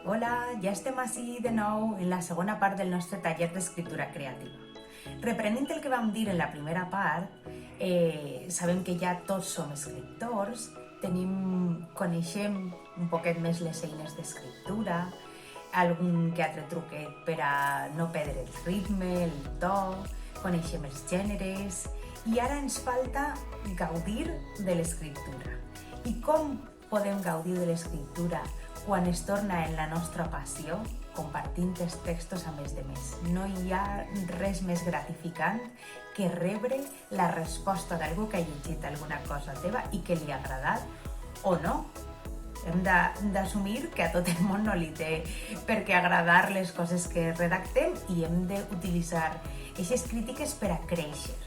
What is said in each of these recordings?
Hola, ja estem ací de nou en la segona part del nostre taller d'escriptura creativa. Reprenent el que vam dir en la primera part, sabem que ja tots som escriptors, coneixem un poquet més les eines d'escriptura, algun que altre truquet per a no perdre el ritme, el to, coneixem els gèneres i ara ens falta gaudir de l'escriptura. I com podem gaudir de l'escriptura quan es torna en la nostra passió, compartint els textos a més de més? No hi ha res més gratificant que rebre la resposta d'algú que ha llegit alguna cosa teva i que li ha agradat o no. Hem d'assumir que a tot el món no li té per què agradar les coses que redactem i hem d'utilitzar aquestes crítiques per a créixer.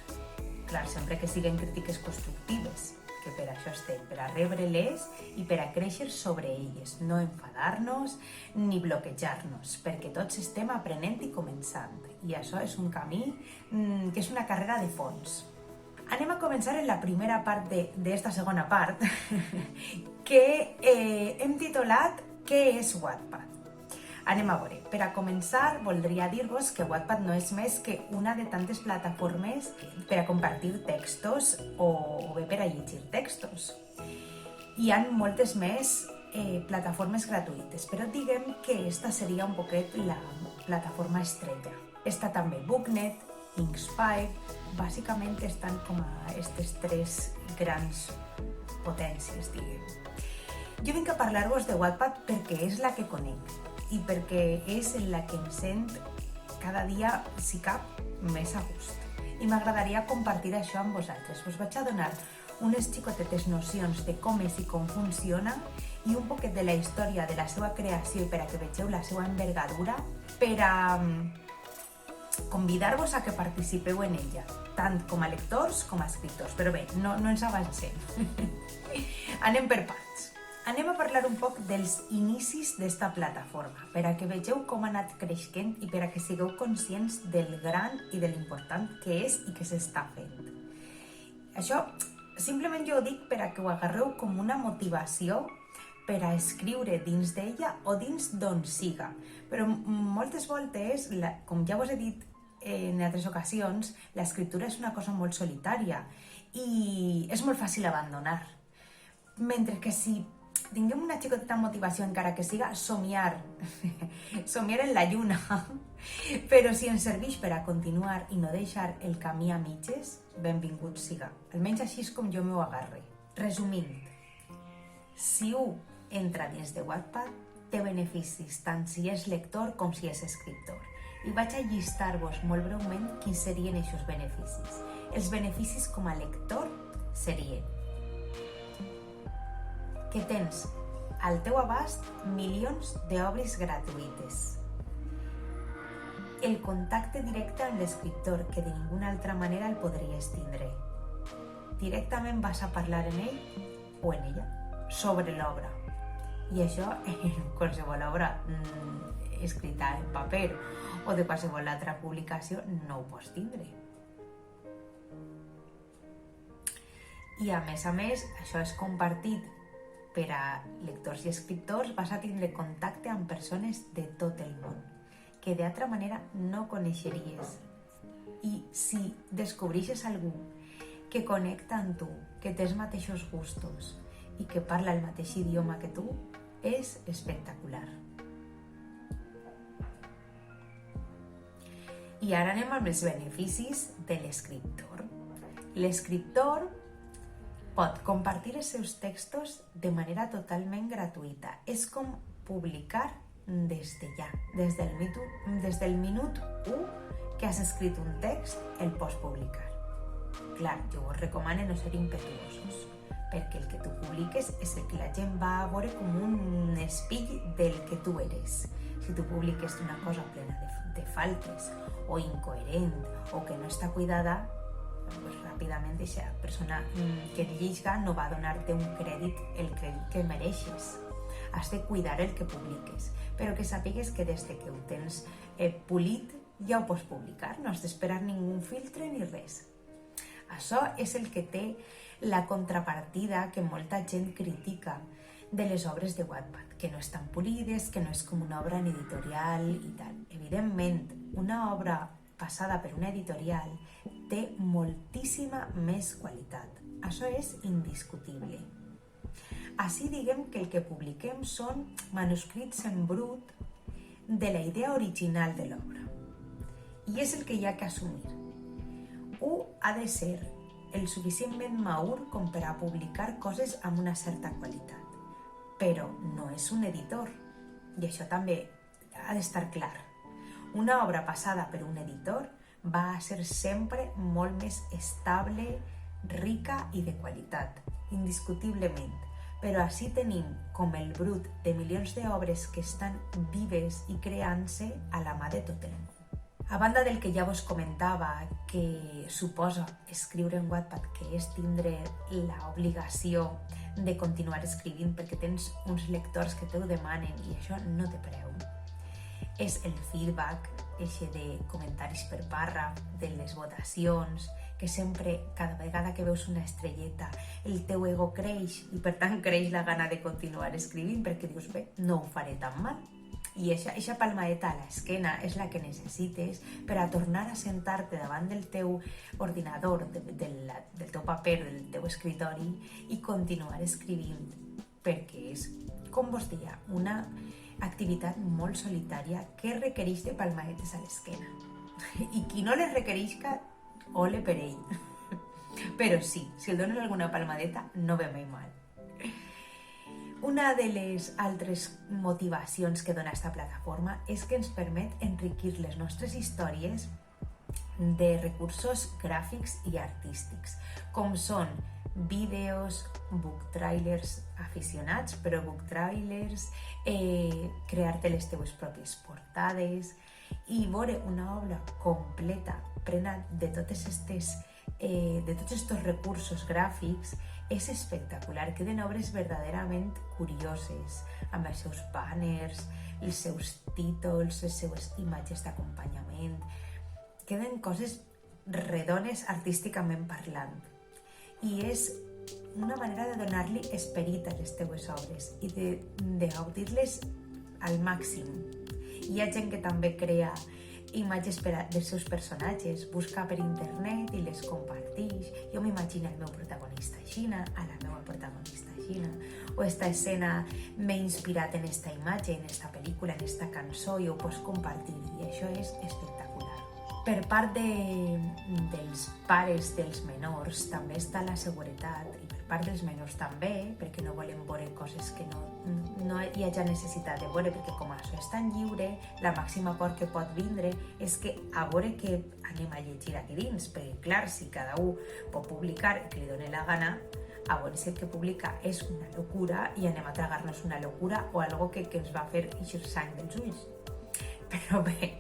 Clar, sempre que siguin crítiques constructives, que per això estem, per a rebre-les i per a créixer sobre elles, no enfadar-nos ni bloquejar-nos, perquè tots estem aprenent i començant. I això és un camí que és una carrera de fons. Anem a començar en la primera part d'esta segona part, que hem titulat Què és Wattpad? Anem a veure. Per a començar, voldria dir-vos que Wattpad no és més que una de tantes plataformes per a compartir textos o bé per a llegir textos. Hi ha moltes més plataformes gratuïtes, però diguem que esta seria un poquet la plataforma estrella. Està també Booknet, Inspire, bàsicament estan com a aquestes tres grans potències, diguem. Jo vinc a parlar-vos de Wattpad perquè és la que conec i perquè és en la que em sent cada dia, si cap, més a gust. I m'agradaria compartir això amb vosaltres. Us vaig a donar unes xicotetes nocions de com és i com funciona i un poquet de la història de la seva creació i per a que vegeu la seva envergadura, per a convidar-vos a que participeu en ella, tant com a lectors com a escriptors. Però bé, no ens avancem. Anem per parts. Anem a parlar un poc dels inicis d'esta plataforma, per a que vegeu com ha anat creixent i per a que sigueu conscients del gran i de l'important que és i que s'està fent. Això simplement jo ho dic per a que ho agarreu com una motivació per a escriure dins d'ella o dins d'on siga. Però moltes voltes, com ja vos he dit en altres ocasions, l'escriptura és una cosa molt solitària i és molt fàcil abandonar. Mentre que si tinguem una xicoteta motivació, encara que siga somiar en la lluna, però si ens serveix per a continuar i no deixar el camí a mitges, benvingut siga. Almenys així és com jo m'ho agarre. Resumint, si un entra dins de Wattpad, té beneficis tant si és lector com si és escriptor. I vaig a llistar-vos molt breument quins serien aquests beneficis. Els beneficis com a lector serien que tens al teu abast milions d'obres gratuïtes. El contacte directe amb l'escriptor, que de ninguna altra manera el podries tindre. Directament vas a parlar amb ell o en ella sobre l'obra. I això en qualsevol obra escrita en paper o de qualsevol altra publicació no ho pots tindre. I a més, això és compartit per a lectors i escriptors. Vas a tindre contacte amb persones de tot el món que d'altra manera no coneixeries. I si descobreixes algú que connecta amb tu, que té els mateixos gustos i que parla el mateix idioma que tu, és espectacular. I ara anem amb els beneficis de l'escriptor. L'escriptor pot compartir els seus textos de manera totalment gratuïta. És com publicar des de ja. Des del minut 1 que has escrit un text, el pots publicar. Clar, jo us recomano no ser impetuosos, perquè el que tu publiques és el que la gent va a veure com un espill del que tu eres. Si tu publiques una cosa plena de faltes o incoherent o que no està cuidada, pues ràpidament aquesta persona que et lliga no va donar-te el crèdit que mereixes. Has de cuidar el que publiques, però que sàpigues que des que ho tens polit ja ho pots publicar, no has d'esperar ningú filtre ni res. Això és el que té la contrapartida que molta gent critica de les obres de Wattpad, que no estan polides, que no és com una obra en editorial i tal. Evidentment, una obra passada per una editorial té moltíssima més qualitat. Això és indiscutible. Així diguem que el que publiquem són manuscrits en brut de la idea original de l'obra. I és el que hi ha que assumir. Un ha de ser el suficientment madur com per a publicar coses amb una certa qualitat. Però no és un editor. I això també ha d'estar clar. Una obra passada per un editor va a ser sempre molt més estable, rica i de qualitat, indiscutiblement. Però així tenim com el brut de milions d'obres que estan vives i creant-se a la mà de tot el món. A banda del que ja vos comentava, que suposa escriure en Wattpad, que és tindre l'obligació de continuar escrivint perquè tens uns lectors que te ho demanen i això no té preu. És el feedback, eixe de comentaris per pàrraf, de les votacions, que sempre, cada vegada que veus una estrelleta, el teu ego creix i per tant creix la gana de continuar escrivint perquè dius, bé, no ho faré tan mal. I eixa palmadeta a l'esquena és la que necessites per a tornar a sentar-te davant del teu ordinador, del teu paper, del teu escritori i continuar escrivint, perquè és, com vos deia, una activitat molt solitària que requereix de palmadetes a l'esquena. I qui no les requereixca, ole per ell. Però sí, si el dones alguna palmadeta, no ve mai mal. Una de les altres motivacions que dona aquesta plataforma és que ens permet enriquir les nostres històries de recursos gràfics i artístics, com són vídeos, book trailers aficionats, però book trailers, crear-te les teues pròpies portades i veure una obra completa, plena de tots estos recursos gràfics, és espectacular. Queden obres verdaderament curioses, amb els seus banners, els seus títols, les seues imatges d'acompanyament. Queden coses redones artísticament parlant. I és una manera de donar-li esperit a les teues obres i de gaudir-les al màxim. Hi ha gent que també crea imatges dels seus personatges, busca per internet i les comparteix. Jo m'imagino el meu protagonista aixina, a la meva protagonista aixina, o esta escena m'he inspirat en esta imatge, en esta pel·lícula, en esta cançó i ho pots compartir i això és espectacular. Per part dels pares dels menors també està la seguretat i per part dels menors també, perquè no volem veure coses que no hi hagi necessitat de veure, perquè com això és tan lliure, la màxima por que pot vindre és que a veure què anem a llegir aquí dins, perquè clar, si cada un pot publicar el que li doni la gana, a veure si el que publica és una locura i anem a tragar-nos una locura o algo que ens va fer eixir sang dels ulls. Però bé,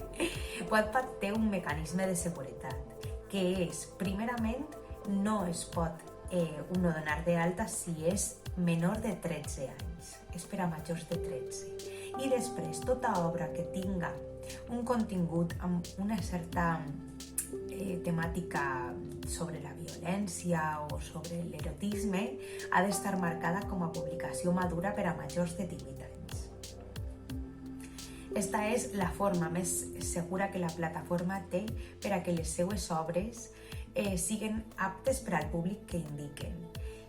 Wattpad té un mecanisme de seguretat, que és, primerament, no es pot uno donar de alta si és menor de 13 anys, és per a majors de 13. I després, tota obra que tinga un contingut amb una certa temàtica sobre la violència o sobre l'erotisme ha d'estar marcada com a publicació madura per a majors de 18 anys. Esta és la forma més segura que la plataforma té per a que les seues obres siguen aptes per al públic que indiquen.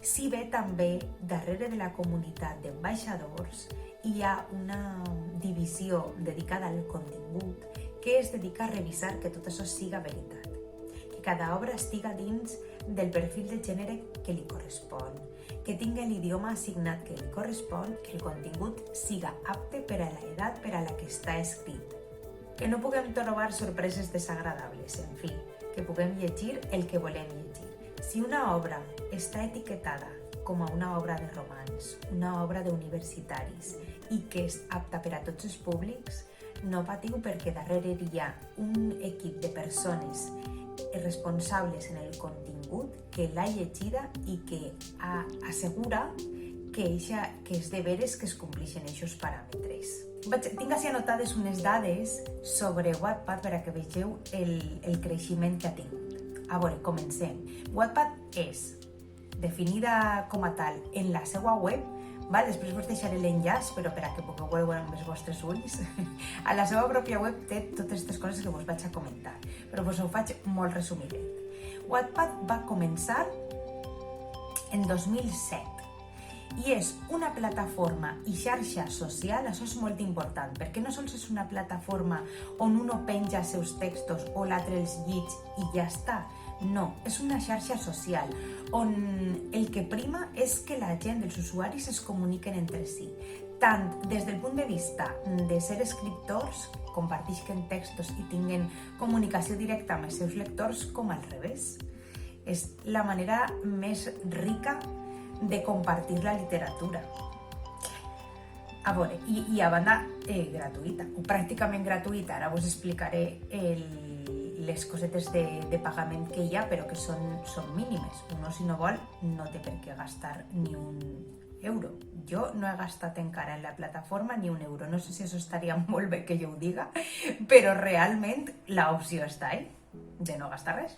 Si bé també, darrere de la comunitat d'ambaixadors, hi ha una divisió dedicada al contingut que es dedica a revisar que tot això siga veritat, que cada obra estiga dins del perfil de gènere que li correspon, que tingui l'idioma assignat que li correspon, que el contingut siga apte per a l'edat per a la que està escrit, que no puguem trobar sorpreses desagradables, en fi, que puguem llegir el que volem llegir. Si una obra està etiquetada com a una obra de romans, una obra d'universitaris i que és apta per a tots els públics, no patiu perquè darrere hi ha un equip de persones responsables en el contingut que l'ha llegida i que assegura que és de veres que es complixen aquests paràmetres. Tinc així anotades unes dades sobre Wattpad per a que vegeu el creixement que ha tingut. A veure, comencem. Wattpad és definida com a tal en la seva web Val? Després vos deixaré l'enllaç, però per a que pugueu veure amb els vostres ulls. A la seva pròpia web té totes aquestes coses que vos vaig a comentar, però vos ho faig molt resumidet. Wattpad va començar en 2007 i és una plataforma i xarxa social, això és molt important, perquè no sols és una plataforma on uno penja els seus textos o l'altre els llits i ja està. No, és una xarxa social on el que prima és que la gent, els usuaris, es comuniquen entre si, tant des del punt de vista de ser escriptors, comparteixen textos i tinguen comunicació directa amb els seus lectors, com al revés. És la manera més rica de compartir la literatura. A veure, i a banda gratuïta, o pràcticament gratuïta. Ara vos explicaré les cosetes de pagament que hi ha, però que són mínimes. Uno, si no vol, no té per què gastar ni un euro. Jo no he gastat encara en la plataforma ni un euro. No sé si això estaria molt bé que jo ho diga, però realment l'opció està ahí, de no gastar res.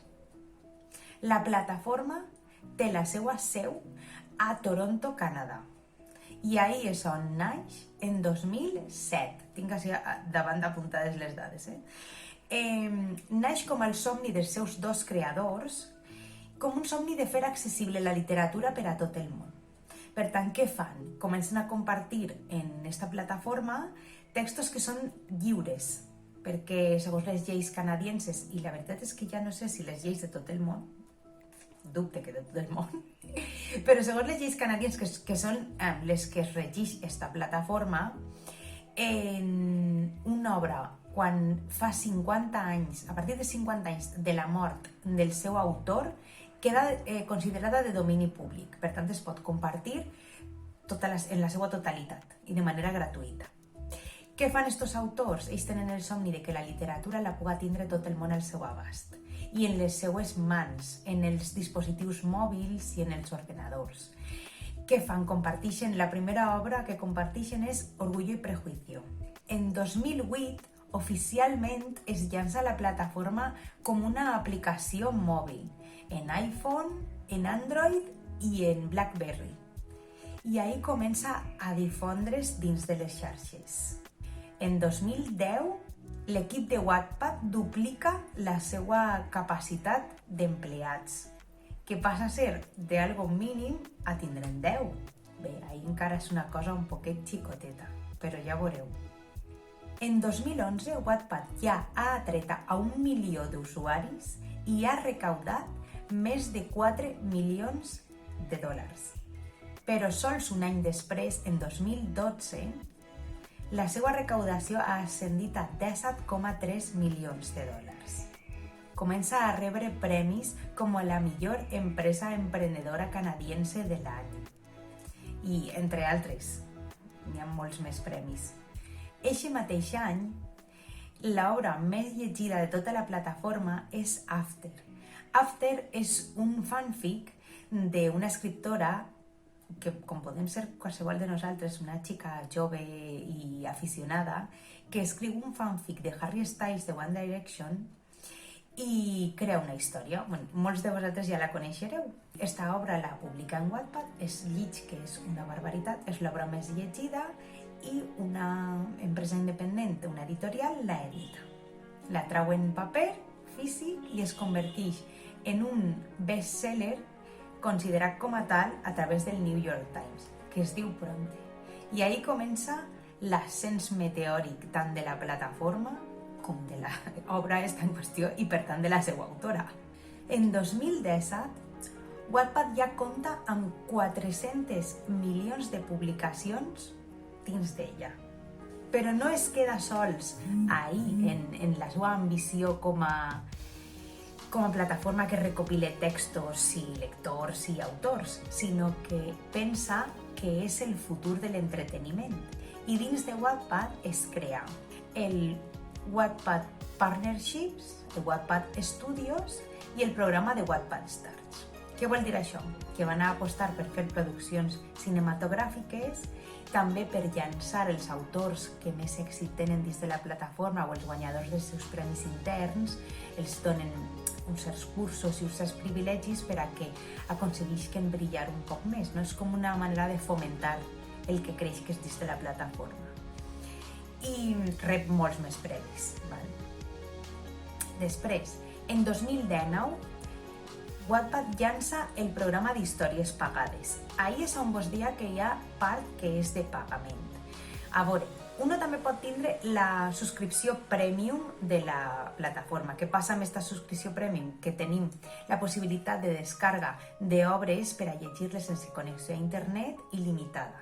La plataforma té la seva seu a Toronto, Canadà. I ahir és on naix en 2007. Tinc així davant apuntades les dades. Naix com el somni dels seus dos creadors, com un somni de fer accessible la literatura per a tot el món. Per tant, què fan? Comencen a compartir en aquesta plataforma textos que són lliures, perquè segons les lleis canadienses, i la veritat és que ja no sé si les lleis de tot el món, dubte que de tot el món, però segons les lleis canadienses, que són les que es regeix aquesta plataforma, en una obra, quan fa 50 anys, a partir de 50 anys de la mort del seu autor, queda considerada de domini públic. Per tant, es pot compartir en la seva totalitat i de manera gratuïta. Què fan estos autors? Ells tenen el somni de que la literatura la puga tindre tot el món al seu abast i en les seues mans, en els dispositius mòbils i en els ordenadors. Què fan? Comparteixen. La primera obra que comparteixen és Orgullo i Prejuicio. En 2008, oficialment es llança la plataforma com una aplicació mòbil, en iPhone, en Android i en BlackBerry. I ahir comença a difondre's dins de les xarxes. En 2010, l'equip de Wattpad duplica la seva capacitat d'empleats, que passa a ser d'algo mínim a tindre'n 10. Bé, ahir encara és una cosa un poquet xicoteta, però ja veureu. En 2011, Wattpad ja ha atret a 1 milió d'usuaris i ha recaudat més de 4 milions de dòlars. Però sols un any després, en 2012, la seva recaudació ha ascendit a 17,3 milions de dòlars. Comença a rebre premis com a la millor empresa emprenedora canadiense de l'any. I, entre altres, n'hi ha molts més premis. Eixe mateix any, l'obra més llegida de tota la plataforma és After. After és un fanfic d'una escriptora que, com podem ser qualsevol de nosaltres, una xica jove i aficionada, que escriu un fanfic de Harry Styles de One Direction i crea una història. Molts de vosaltres ja la coneixereu. Esta obra la publica en Wattpad, és lleig, que és una barbaritat, és l'obra més llegida i una empresa independent, una editorial, la edita. La trau en paper, físic, i es converteix en un best-seller considerat com a tal a través del New York Times, que es diu Bronte. I ahir comença l'ascens meteòric tant de la plataforma com de l'obra esta en qüestió i, per tant, de la seva autora. En 2017, Wattpad ja compta amb 400 milions de publicacions dins d'ella. Però no es queda sols ahí en la seva ambició com a plataforma que recopile textos i lectors i autors, sinó que pensa que és el futur de l'entreteniment. I dins de Wattpad es crea el Wattpad Partnerships, el Wattpad Studios i el programa de Wattpad Stars. Què vol dir això? Que van a apostar per fer produccions cinematogràfiques, també per llançar els autors que més èxit tenen dins de la plataforma o els guanyadors dels seus premis interns, els donen uns certs cursos i uns certs privilegis per a que aconseguisquen brillar un poc més. No és com una manera de fomentar el que creix que és dins de la plataforma. I rep molts més premis. Val? Després, en 2019, Wattpad llança el programa d'històries pagades. Ahí és on vos dia que hi ha part que és de pagament. A veure, uno també pot tindre la subscripció premium de la plataforma. Què passa amb aquesta subscripció premium? Que tenim la possibilitat de descàrrega d'obres per a llegir-les sense connexió a internet il·limitada.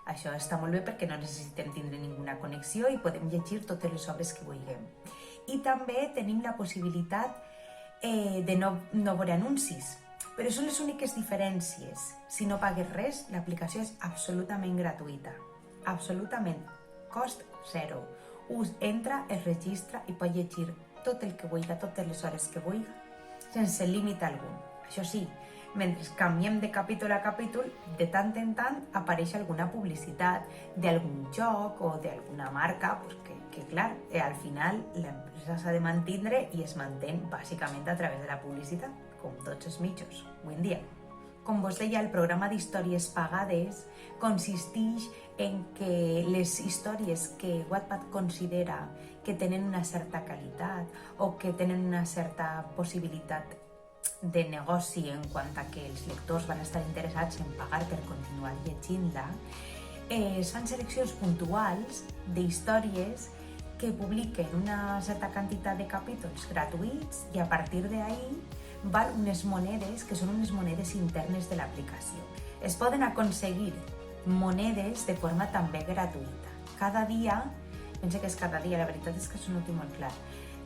Això està molt bé perquè no necessitem tindre ninguna connexió i podem llegir totes les obres que vulguem. I també tenim la possibilitat de no veure anuncis, però són les úniques diferències. Si no pagues res, l'aplicació és absolutament gratuïta. Absolutament. Cost zero. Us entra, es registra i pot llegir tot el que vulgui, totes les hores que vulgui, sense límit algun. Això sí, mentre canviem de capítol a capítol, de tant en tant apareix alguna publicitat d'algun joc o d'alguna marca, que clar, al final l'empresa s'ha de mantindre i es mantén bàsicament a través de la publicitat, com tots els mitjans avui en dia. Com vos deia, el programa d'històries pagades consisteix en que les històries que Wattpad considera que tenen una certa qualitat o que tenen una certa possibilitat de negoci en quant a que els lectors van estar interessats en pagar per continuar llegint-la, es fan seleccions puntuals d'històries que publiquen una certa quantitat de capítols gratuïts i a partir d'ahí val unes monedes que són unes monedes internes de l'aplicació. Es poden aconseguir monedes de forma també gratuïta. Cada dia, penso que és cada dia, la veritat és que això no ho tinc molt clar,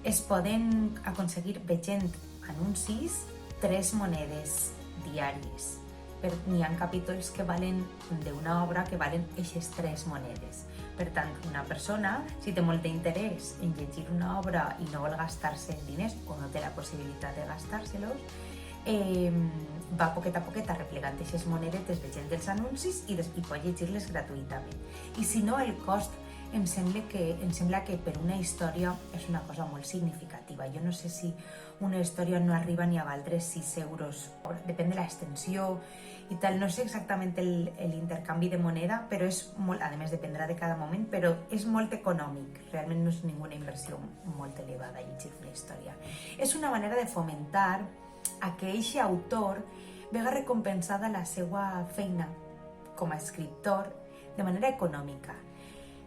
es poden aconseguir veient anuncis 3 monedes diàries. N'hi ha capítols que valen d'una obra que valen aquestes 3 monedes. Per tant, una persona, si té molt d'interès en llegir una obra i no vol gastar-se diners o no té la possibilitat de gastar-se-los, va poquet a poquet arreplegant aquestes monedetes veient els anuncis i pot llegir-les gratuïtament. I si no, el cost em sembla que per una història és una cosa molt significativa. Jo no sé si una història no arriba ni a valdre 6 euros, depèn de l'extensió i tal, no sé exactament l'intercanvi de moneda, però és molt, a més dependrà de cada moment, però és molt econòmic, realment no és ninguna inversió molt elevada llegir una història. És una manera de fomentar a que aquest autor vega recompensada la seva feina com a escriptor de manera econòmica.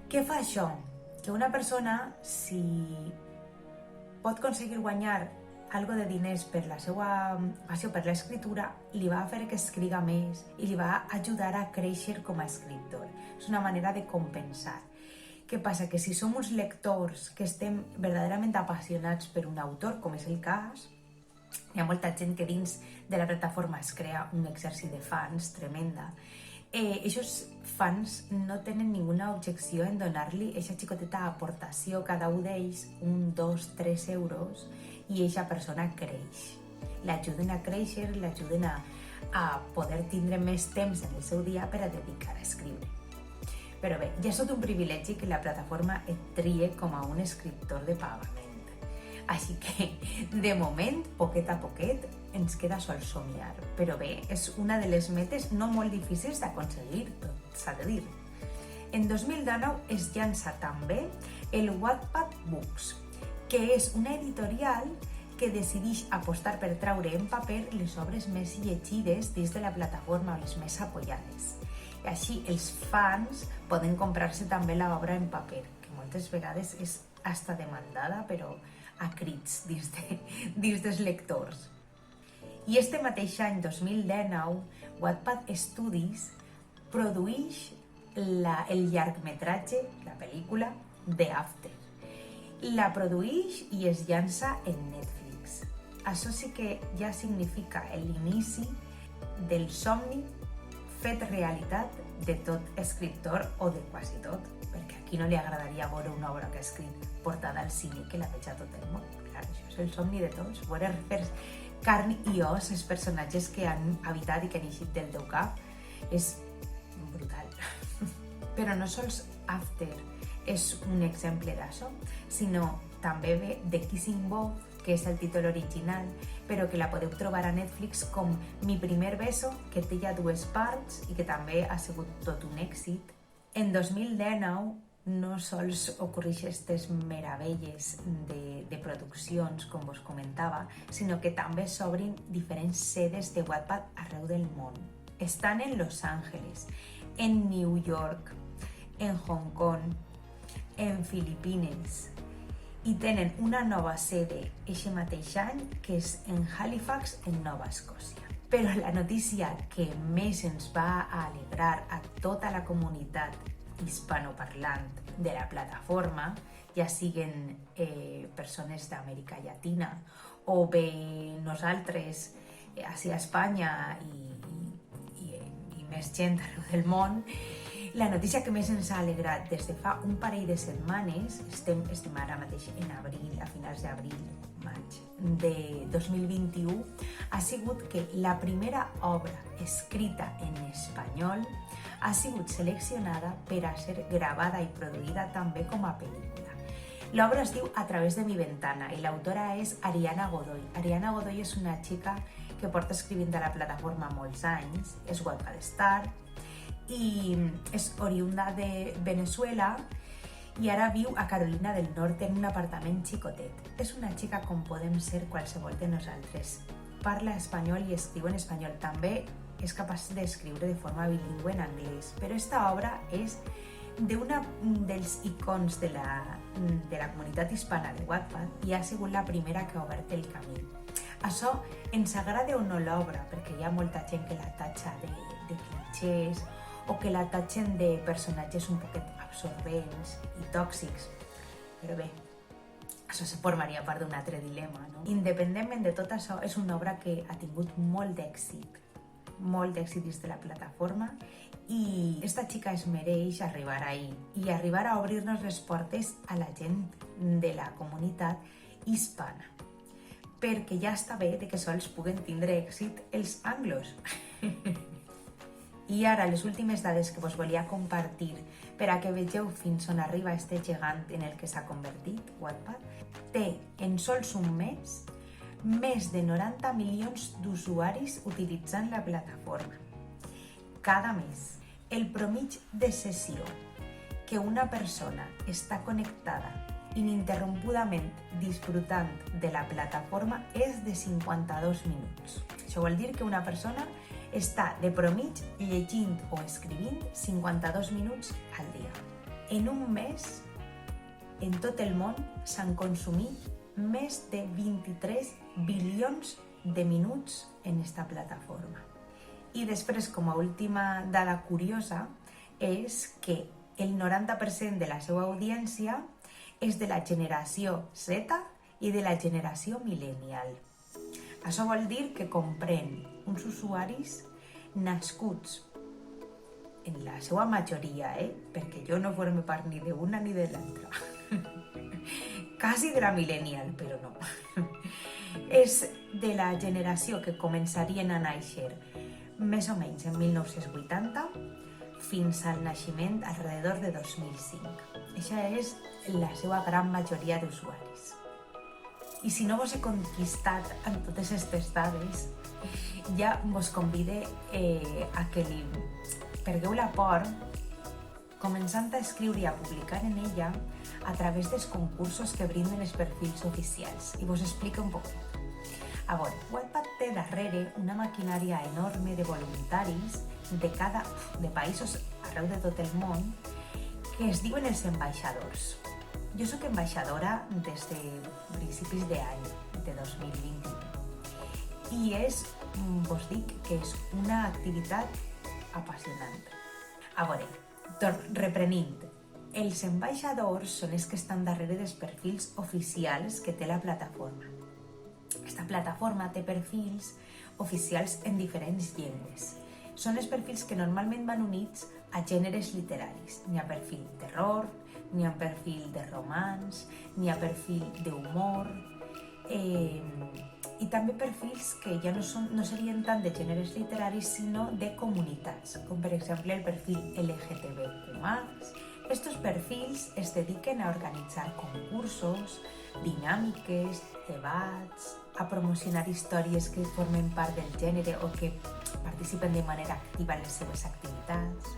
Què fa això? Que una persona, si pot aconseguir guanyar algo de diners per la seva passió per l'escriptura, li va fer que escriga més i li va ajudar a créixer com a escriptor. És una manera de compensar. Què passa? Que si som uns lectors que estem verdaderament apassionats per un autor, com és el cas, hi ha molta gent que dins de la plataforma es crea un exèrcit de fans tremenda. Aquests fans no tenen ninguna objecció en donar-li aquesta xicoteta aportació cada un d'ells, 1, 2, 3 euros, i aquesta persona creix. L'ajuden a créixer, l'ajuden a poder tindre més temps en el seu dia per a dedicar a escriure. Però bé, ja és tot un privilegi que la plataforma et trie com a un escriptor de pagament. Així que, de moment, poquet a poquet, ens queda sol somiar. Però bé, és una de les metes no molt difícils d'aconseguir, s'ha de dir. En 2019 es llança també el Wattpad Books, que és una editorial que decideix apostar per traure en paper les obres més llegides dins de la plataforma, les més apoyades. I així els fans poden comprar-se també l'obra en paper, que moltes vegades és hasta demandada, però a crits dins dels lectors. I este mateix any, 2019, Wattpad Studies produeix el llargmetratge, la pel·lícula, The After. La produeix i es llança en Netflix. Això sí que ja significa l'inici del somni fet realitat de tot escriptor o de quasi tot, perquè a qui no li agradaria veure una obra que ha escrit portada al cine que la veig a tot el món. Clar, això és el somni de tots, veure per carn i os els personatges que han habitat i que han eixit del teu cap és brutal. Però no sols After és un exemple d'això, sinó també ve The Kissing Booth, que és el títol original, però que la podeu trobar a Netflix com Mi primer beso, que té ja 2 parts i que també ha sigut tot un èxit. En 2019 no sols ocorreix aquestes meravelles de produccions, com vos comentava, sinó que també s'obrin diferents sedes de Wattpad arreu del món. Estan en Los Angeles, en New York, en Hong Kong, en Filipines, i tenen una nova sede eixe mateix any, que és en Halifax, en Nova Escòcia. Però la notícia que més ens va alegrar a tota la comunitat hispanoparlant de la plataforma, ja siguen persones d'Amèrica Llatina o bé nosaltres, així a Espanya i més gent arreu del món, la notícia que més ens ha alegrat des de fa un parell de setmanes, estem ara mateix en abril, a finals d'abril, maig de 2021, ha sigut que la primera obra escrita en espanyol ha sigut seleccionada per a ser gravada i produïda també com a pel·lícula. L'obra es diu A través de mi ventana i l'autora és Ariana Godoy. Ariana Godoy és una xica que porta escrivint a la plataforma molts anys, és Wattpad Star, i és oriunda de Venezuela i ara viu a Carolina del Nord en un apartament xicotet. És una xica com podem ser qualsevol de nosaltres. Parla espanyol i escriu en espanyol. També és capaç d'escriure de forma bilingüe en anglès. Però esta obra és d'una dels icons de la comunitat hispana de Wattpad i ha sigut la primera que ha obert el camí. Això ens agrada o no l'obra, perquè hi ha molta gent que la tatxa de clichés o que la tatxen de personatges un poquet absorbents i tòxics. Però bé, això se formaria part d'un altre dilema, no? Independentment de tot això, és una obra que ha tingut molt d'èxit dins de la plataforma i esta xica es mereix arribar ahí i arribar a obrir-nos les portes a la gent de la comunitat hispana. Perquè ja està bé de que sols puguen tindre èxit els anglos. I ara, les últimes dades que vos volia compartir per a que vegeu fins on arriba este gegant en el que s'ha convertit, Wattpad, té en sols un mes més de 90 milions d'usuaris utilitzant la plataforma. Cada mes, el promig de sessió que una persona està connectada ininterrompudament disfrutant de la plataforma és de 52 minuts. Això vol dir que una persona està de promig llegint o escrivint 52 minuts al dia. En un mes, en tot el món, s'han consumit més de 23 bilions de minuts en esta plataforma. I després, com a última dada curiosa, és que el 90% de la seva audiència és de la generació Z i de la generació millennial. Això vol dir que comprèn uns usuaris nascuts en la seva majoria, perquè jo no formo part ni d'una ni de l'altra. Quasi de la millennial, però no. És de la generació que començarien a néixer més o menys en 1980 fins al naixement alrededor de 2005. Això és la seva gran majoria d'usuaris. I si no vos he conquistat amb totes aquestes dades, ja vos convide a que li pergueu la por començant a escriure i a publicar en ella a través dels concursos que brinden els perfils oficials. I vos explico un poc. A veure, Wattpad té darrere una maquinària enorme de voluntaris de països arreu de tot el món que es diuen els ambaixadors. Jo soc ambaixadora des de principis d'any, de 2021. I vos dic que és una activitat apassionant. A veure, reprenint, els ambaixadors són els que estan darrere dels perfils oficials que té la plataforma. Aquesta plataforma té perfils oficials en diferents llengües. Són els perfils que normalment van units a gèneres literaris. N'hi ha perfil terror, n'hi ha perfil de romans, n'hi ha perfil d'humor, i també perfils que ja no serien tant de gèneres literaris, sinó de comunitats, com per exemple el perfil LGTBQ+, Estos perfils es dediquen a organitzar concursos, dinàmiques, debats, a promocionar històries que formen part del gènere o que participen de manera activa en les seves activitats.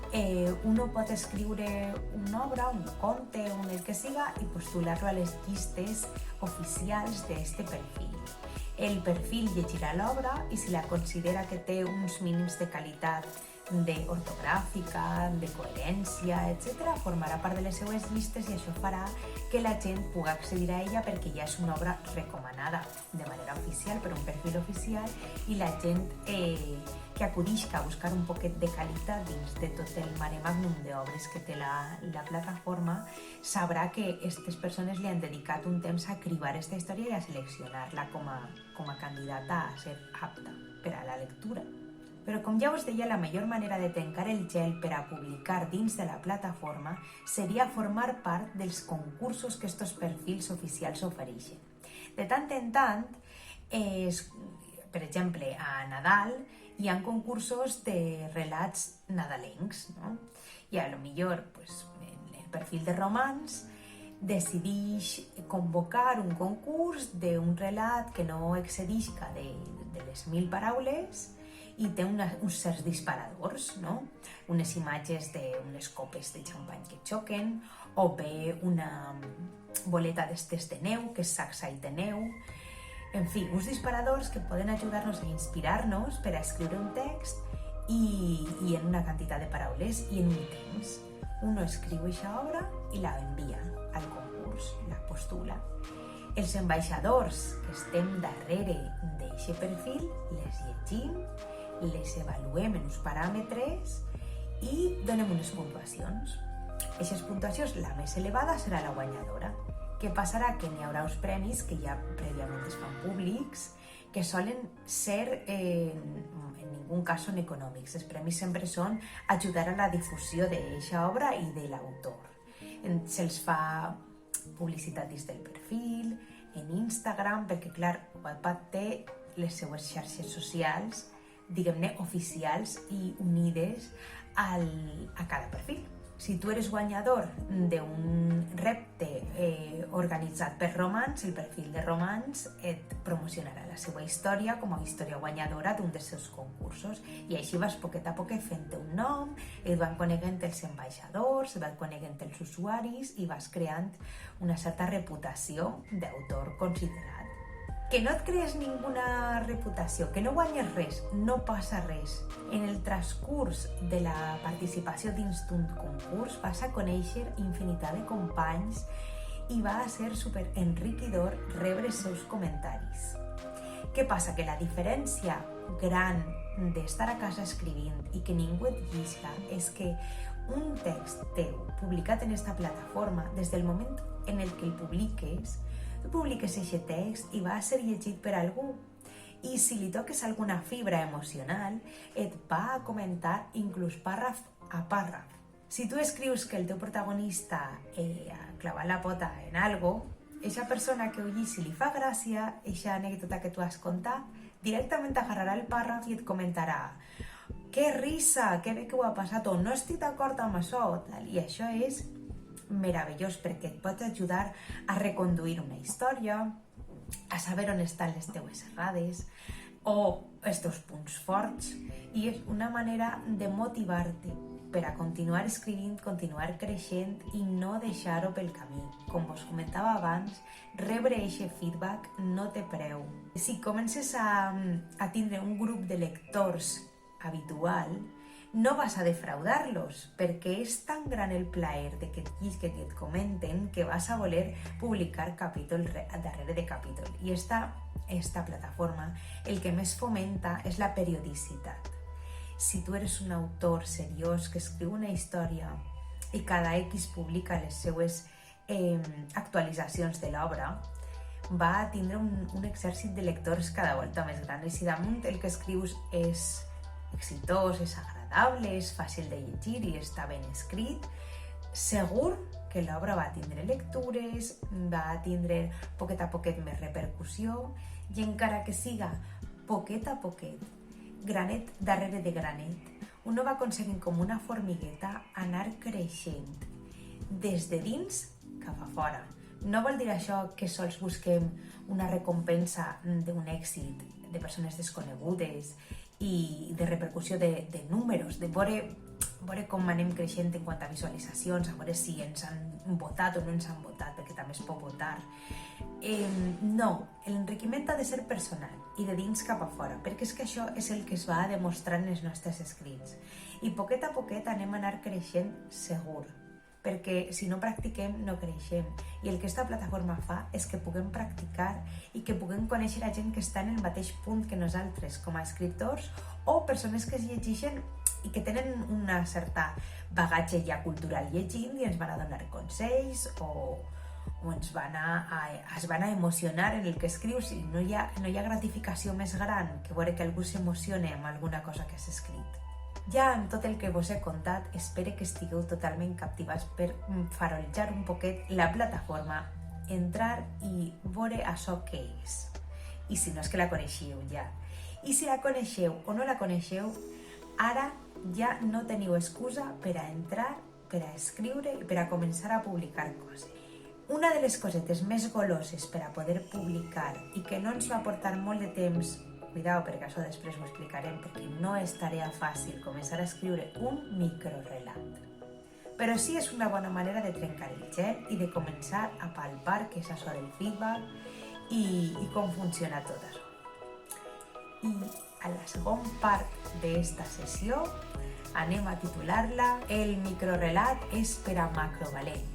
Uno pot escriure una obra, un conte, el que siga, i postular-lo a les llistes oficials d'aquest perfil. El perfil llegirà l'obra i si la considera que té uns mínims de qualitat ortogràfica, de coherència, etc., formarà part de les seues llistes i això farà que la gent pugui accedir a ella perquè ja és una obra recomanada de manera oficial per un perfil oficial i la gent que acudisca a buscar un poquet de qualitat dins de tot el mare magnum d'obres que té la plataforma sabrà que aquestes persones li han dedicat un temps a cribar aquesta història i a seleccionar-la com a candidata a ser apta per a la lectura. Però com ja us deia, la millor manera de trencar el gel per a publicar dins de la plataforma seria formar part dels concursos que estos perfils oficials ofereixen. De tant en tant, per exemple, a Nadal hi ha concursos de relats nadalencs, no? I a lo millor el perfil de romans decideix convocar un concurs d'un relat que no excedisca de les 1000 paraules i té uns certs disparadors, no? Unes imatges d'unes copes de xampany que xoquen, o bé una boleta d'estes de neu, que és sacsai de neu. En fi, uns disparadors que poden ajudar-nos a inspirar-nos per a escriure un text i en una quantitat de paraules i en un temps. Uno escriu aquesta obra i la envia al concurs, la postula. Els ambaixadors que estem darrere d'aquest perfil les llegim, les avaluem en uns paràmetres i donem unes puntuacions. Aquestes puntuacions, la més elevada serà la guanyadora. Què passarà? Que n'hi haurà uns premis que ja prèviament es fan públics, que solen ser, en ningú cas són econòmics. Els premis sempre són ajudar a la difusió d'aquesta obra i de l'autor. Se'ls fa publicitat dins del perfil, en Instagram, perquè clar, Wattpad té les seues xarxes socials, diguem-ne, oficials i unides a cada perfil. Si tu eres guanyador d'un repte organitzat per Romans, el perfil de Romans et promocionarà la seva història com a història guanyadora d'un dels seus concursos. I així vas poquet a poquet fent-te un nom, et van coneguent els ambaixadors, et van coneguent els usuaris i vas creant una certa reputació d'autor considerat. Que no et crees ninguna reputació, que no guanyes res, no passa res. En el transcurs de la participació dins d'un concurs vas a conèixer infinitat de companys i va a ser super enriquidor rebre els seus comentaris. Què passa? Que la diferència gran d'estar a casa escrivint i que ningú et llisca és que un text teu publicat en esta plataforma, des del moment en el que el publiques aquest text i va a ser llegit per algú. I si li toques alguna fibra emocional, et va a comentar inclús pàrraf a pàrraf. Si tu escrius que el teu protagonista ha clavat la pota en algo, aquesta persona que ho llegeixi li fa gràcia, aquesta anècdota que tu has contat, directament agarrarà el pàrraf i et comentarà «Que risa, que bé que ho ha passat» o «No estic d'acord amb això». I això és meravellós perquè et pots ajudar a reconduir una història, a saber on estan les teues errades o els teus punts forts, i és una manera de motivar-te per a continuar escrivint, continuar creixent i no deixar-ho pel camí. Com vos comentava abans, rebre aquest feedback no té preu. Si comences a tindre un grup de lectors habitual, no vas a defraudar-los, perquè és tan gran el plaer de que et llisquen i et comenten que vas a voler publicar capítol darrere de capítol. I esta plataforma el que més fomenta és la periodicitat. Si tu eres un autor seriós que escriu una història i cada X publica les seues actualitzacions de l'obra, va a tindre un exèrcit de lectors cada volta més gran. I si damunt el que escrius és exitós, és agradable, és fàcil de llegir i està ben escrit, segur que l'obra va tindre lectures, va tindre poquet a poquet més repercussió i encara que siga poquet a poquet, granet darrere de granet, uno va aconseguint com una formigueta anar creixent des de dins cap a fora. No vol dir això que sols busquem una recompensa d'un èxit de persones desconegudes i de repercussió de números, de veure com anem creixent en quant a visualitzacions, a veure si ens han votat o no ens han votat, perquè també es pot votar. No, l'enriquiment ha de ser personal i de dins cap a fora, perquè és que això és el que es va demostrar en els nostres escrits. I poquet a poquet anem a anar creixent segur, perquè si no practiquem no creixem. I el que aquesta plataforma fa és que puguem practicar i que puguem conèixer a gent que està en el mateix punt que nosaltres, com a escriptors o persones que es llegeixen i que tenen una certa bagatge ja cultural llegint i ens van a donar consells o es van a emocionar en el que escrius, i no hi ha gratificació més gran que veure que algú s'emocione amb alguna cosa que has escrit. Ja amb tot el que vos he contat, espero que estigueu totalment captivats per faroljar un poquet la plataforma, entrar i veure això què és. I si no és que la coneixeu ja. I si la coneixeu o no la coneixeu, ara ja no teniu excusa per a entrar, per a escriure i per a començar a publicar coses. Una de les cosetes més goloses per a poder publicar i que no ens va portar molt de temps, cuidao perquè això després ho explicarem, perquè no és tarea fàcil començar a escriure un microrelat. Però sí és una bona manera de trencar el gel i de començar a palpar què és això del feedback i com funciona tot això. I a la segona part d'esta sessió anem a titular-la El microrelat és per a macrovalent.